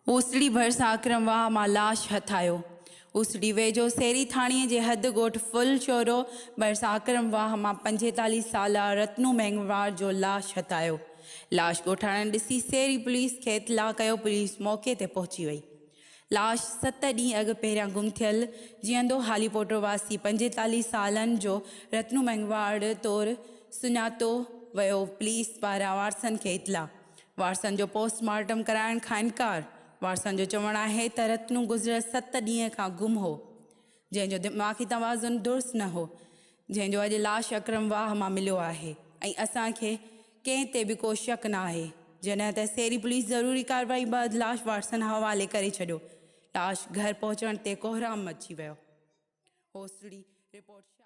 ओसड़ी भरिसां आक्रमवाह मां लाश हथायो। ओसड़ी वेझो सेरी थाणीअ जे हद ॻोठ फुल चोरो भरिसां आक्रमवाह मां 45 साला रत्नू मेंगवार जो लाश हथायो। लाश ॻोठाणण ॾिसी सेरी पुलिस खे इतला कयो। पुलिस मौक़े ते पहुची वई। लाश 7 ॾींहं अॻु पहिरियां गुम थियल जीअंदो हालीपोटो वासी 45 सालनि जो रत्नू मेंगवार तौरु सुञातो वियो। पुलिस पारां वारसनि खे इतला। वारसनि जो पोस्टमार्टम कराइण खां इनकार। वारसनि जो चवणु आहे त रत्नू गुज़िरियल 7 ॾींहं खां गुम हो, जंहिंजो दिमाग़ी तवाज़ुन दुरुस्त न हो, जंहिंजो अॼु लाश अक्रमवाह मां मिलियो आहे ऐं असांखे कंहिं ते बि को शक न आहे। जॾहिं त सेरी पुलिस ज़रूरी कार्रवाई बैदि लाश वारसनि हवाले करे छॾियो। लाश घर पहुचण ते कोहराम मची वियो। ओसड़ी रिपोर्ट।